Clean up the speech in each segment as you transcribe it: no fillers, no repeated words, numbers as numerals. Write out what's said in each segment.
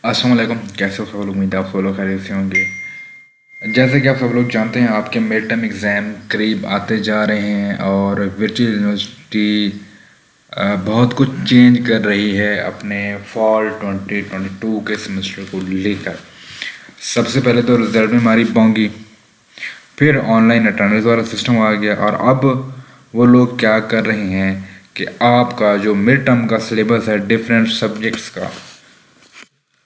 अस्सलाम वालेकुम। कैसे हो सब लोग? उम्मीद है आप सब लोग खैरियत से होंगे। जैसे कि आप सब लोग जानते हैं, आपके मिड टर्म एग्ज़ाम करीब आते जा रहे हैं और वर्चुअल यूनिवर्सिटी बहुत कुछ चेंज कर रही है अपने फॉल 2022 के सेमेस्टर को लेकर। सबसे पहले तो रिजल्ट में हमारी पोंगी, फिर ऑनलाइन अटेंडेंस वाला सिस्टम आ गया और अब वो लोग क्या कर रहे हैं कि आपका जो मिड टर्म का सिलेबस है डिफरेंट सब्जेक्ट्स का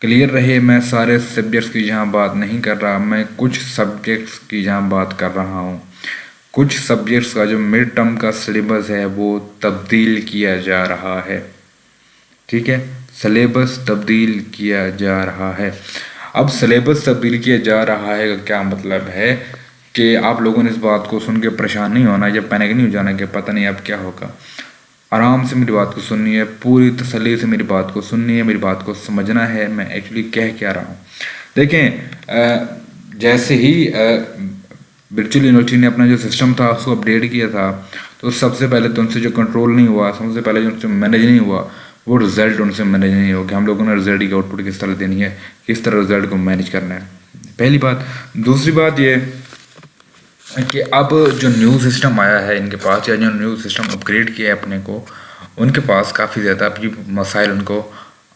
क्लियर रहे। मैं सारे सब्जेक्ट्स की जहाँ बात नहीं कर रहा, मैं कुछ सब्जेक्ट्स की जहाँ बात कर रहा हूँ। कुछ सब्जेक्ट्स का जो मिड टर्म का सिलेबस है वो तब्दील किया जा रहा है। ठीक है, सिलेबस तब्दील किया जा रहा है। अब सिलेबस तब्दील किया जा रहा है का क्या मतलब है कि आप लोगों ने इस बात को सुन के परेशान नहीं होना या पैनिक नहीं हो जाना कि पता नहीं अब क्या होगा। आराम से मेरी बात को सुननी है, पूरी तसल्ली से मेरी बात को सुननी है, मेरी बात को समझना है मैं एक्चुअली कह क्या रहा हूँ। देखें, जैसे ही वर्चुअल यूनिवर्सिटी ने अपना जो सिस्टम था उसको अपडेट किया था, तो सबसे पहले तो उनसे जो कंट्रोल नहीं हुआ, सबसे पहले जो उनसे मैनेज नहीं हुआ, वो रिज़ल्ट उनसे मैनेज नहीं हो कि हम लोगों ने रिज़ल्ट की आउटपुट किस तरह देनी है, किस तरह रिज़ल्ट को मैनेज करना है। पहली बात। दूसरी बात ये कि अब जो न्यू सिस्टम आया है इनके पास, या जो न्यू सिस्टम अपग्रेड किया है अपने को, उनके पास काफ़ी ज़्यादा अभी मसाइल उनको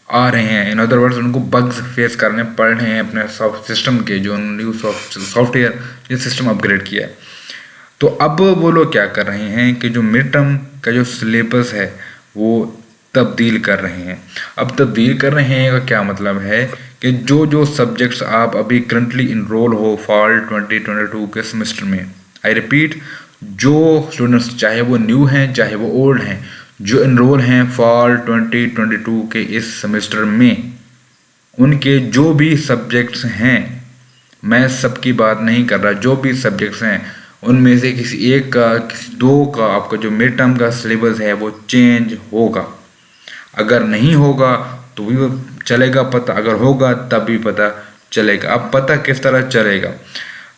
आ रहे हैं। इन अदर वर्ड्स उनको बग्स फेस करने पड़ रहे हैं अपने सिस्टम के, जो न्यू सॉफ्टवेयर ये सिस्टम अपग्रेड किया है। तो अब वो लोग क्या कर रहे हैं कि जो मिड टर्म का जो सिलेबस है वो तब्दील कर रहे हैं। अब तब्दील कर रहे हैं का क्या मतलब है कि जो जो सब्जेक्ट्स आप अभी करंटली इनरोल हो फॉल 2022 के सेमेस्टर में, आई रिपीट, जो स्टूडेंट्स चाहे वो न्यू हैं चाहे वो ओल्ड हैं, जो इनरोल हैं फॉल 2022 के इस सेमेस्टर में, उनके जो भी सब्जेक्ट्स हैं, मैं सबकी बात नहीं कर रहा, जो भी सब्जेक्ट्स हैं उनमें से किसी एक का, किसी दो का आपका जो मिड टर्म का सिलेबस है वो चेंज होगा। अगर नहीं होगा तो भी वो चलेगा पता, अगर होगा तब भी पता चलेगा। अब पता किस तरह चलेगा?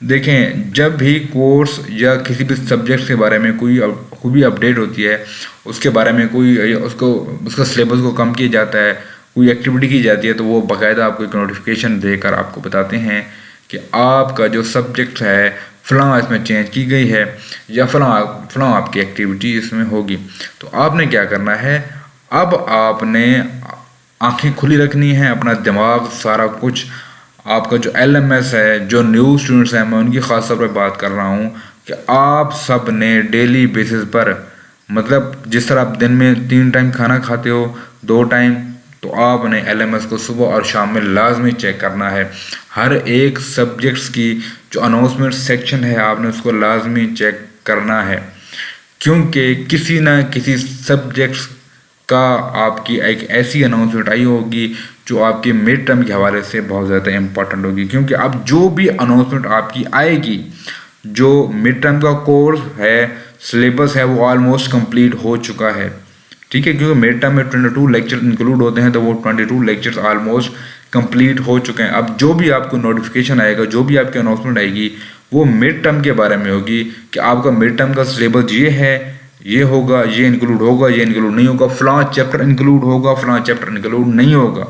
देखें, जब भी कोर्स या किसी भी सब्जेक्ट के बारे में कोई भी अपडेट होती है, उसके बारे में कोई उसका सिलेबस को कम किया जाता है, कोई एक्टिविटी की जाती है, तो वो बाकायदा आपको एक नोटिफिकेशन देकर आपको बताते हैं कि आपका जो सब्जेक्ट है फ़लाँ इसमें चेंज की गई है या फ़लाँ आपकी एक्टिविटी इसमें होगी। तो आपने क्या करना है, अब आपने आंखें खुली रखनी है, अपना दिमाग सारा कुछ, आपका जो LMS है, जो न्यू स्टूडेंट्स हैं, मैं उनकी ख़ास तौर पर बात कर रहा हूँ कि आप सब ने डेली बेसिस पर, मतलब जिस तरह आप दिन में 3 टाइम खाना खाते हो, 2 टाइम, तो आपने LMS को सुबह और शाम में लाजमी चेक करना है। हर एक सब्जेक्ट्स की जो अनाउंसमेंट सेक्शन है आपने उसको लाजमी चेक करना है, क्योंकि किसी ना किसी सब्जेक्ट्स का आपकी एक ऐसी अनाउंसमेंट आई होगी जो आपके मिड टर्म के हवाले से बहुत ज़्यादा इम्पोर्टेंट होगी। क्योंकि अब जो भी अनाउंसमेंट आपकी आएगी, जो मिड टर्म का कोर्स है, सिलेबस है, वो ऑलमोस्ट कंप्लीट हो चुका है। ठीक है, क्योंकि मिड टर्म में 22 लेक्चर इंक्लूड होते हैं, तो वो 22 लेक्चर्स ऑलमोस्ट कंप्लीट हो चुके हैं। अब जो भी आपको नोटिफिकेशन आएगा, जो भी आपकी अनाउंसमेंट आएगी, वो मिड टर्म के बारे में होगी कि आपका मिड टर्म का सिलेबस ये है, ये होगा, ये इंक्लूड होगा, ये इंक्लूड नहीं होगा, फलां चैप्टर इंक्लूड होगा, फलां चैप्टर इंक्लूड नहीं होगा।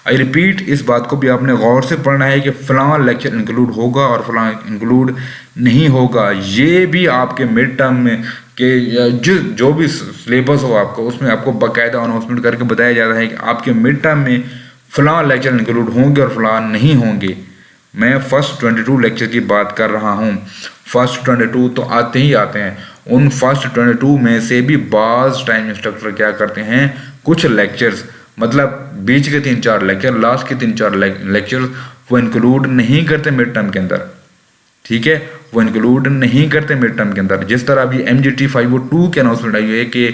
आई रिपीट, इस बात को भी आपने गौर से पढ़ना है कि फलां लेक्चर इंक्लूड होगा और फलां इंक्लूड नहीं होगा। ये भी आपके मिड टर्म में के जो भी सिलेबस हो आपका, उसमें आपको बाकायदा अनाउंसमेंट करके बताया जाता है कि आपके मिड टर्म में फलां लेक्चर इंक्लूड होंगे और फलां नहीं होंगे। मैं फर्स्ट 22 लेक्चर की बात कर रहा हूँ। फर्स्ट 22 तो आते ही आते हैं। उन फर्स्ट 22 में से भी बाज़ टाइम इंस्ट्रक्टर क्या करते हैं, कुछ लेक्चर्स, मतलब बीच के 3-4 लेक्चर, लास्ट के 3-4 लेक्चर्स वो इंक्लूड नहीं करते मिड टर्म के अंदर। ठीक है, वो इंक्लूड नहीं करते मिड टर्म के अंदर। जिस तरह अभी MGT 502 की अनाउंसमेंट आई है कि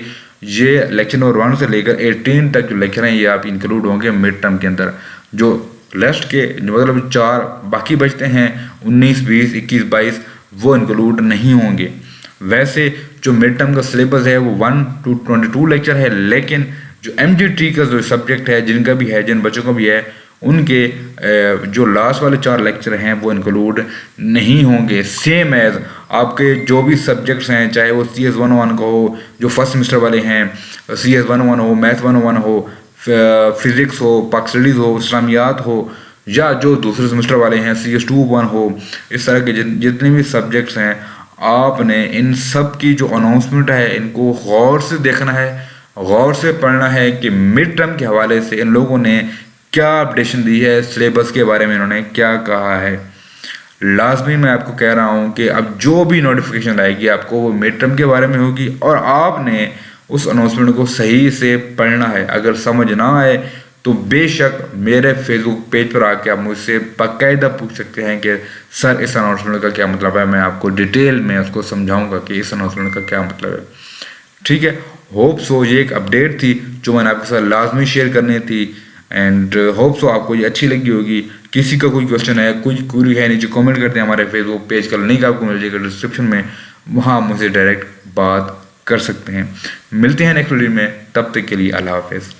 ये लेक्चर नंबर 1 से लेकर 18 तक जो लेक्चर हैं ये आप इंक्लूड होंगे मिड टर्म के अंदर। जो लास्ट के मतलब 4 बाकी बचते हैं, 19, 20, 21, 22, वो इंक्लूड नहीं होंगे। वैसे जो मिड टर्म का सिलेबस है वो 1 to 22 लेक्चर है, लेकिन जो MGT का जो सब्जेक्ट है, जिनका भी है, जिन बच्चों का भी है, उनके जो लास्ट वाले 4 लेक्चर हैं वो इंक्लूड नहीं होंगे। सेम एज आपके जो भी सब्जेक्ट्स हैं, चाहे वो CS 101 का हो, जो फर्स्ट सेमेस्टर वाले हैं, CS 101 हो, मैथ 101 हो, फिज़िक्स हो, पाक स्टडीज़ हो, इस्लामियात हो, या जो दूसरे सेमेस्टर वाले हैं CS2 1 हो, इस तरह के जितने भी सब्जेक्ट्स हैं, आपने इन सब की जो अनाउंसमेंट है इनको गौर से देखना है, गौर से पढ़ना है कि मिड टर्म के हवाले से इन लोगों ने क्या अपडेशन दी है, सिलेबस के बारे में इन्होंने क्या कहा है। लाजमी मैं आपको कह रहा हूँ कि अब जो भी नोटिफिकेशन आएगी आपको वो मिड टर्म के बारे में होगी, और आपने उस अनाउंसमेंट को सही से पढ़ना है। अगर समझ ना आए तो बेशक मेरे फेसबुक पेज पर आके आप मुझसे बाकायदा पूछ सकते हैं कि सर इस अनाउंसमेंट का क्या मतलब है, मैं आपको डिटेल में उसको समझाऊंगा कि इस अनाउंसमेंट का क्या मतलब है। ठीक है, होप सो ये एक अपडेट थी जो मैंने आपके साथ लाजमी शेयर करनी थी, एंड होप सो आपको ये अच्छी लगी होगी। किसी का कोई क्वेश्चन है, कोई क्वेरी है, नीचे कमेंट करते हैं। हमारे फेसबुक पेज का लिंक आपको मिल जाएगा डिस्क्रिप्शन में, वहाँ मुझसे डायरेक्ट बात कर सकते हैं। मिलते हैं नेक्स्ट वीडियो में, तब तक के लिए अल्लाह हाफिज़।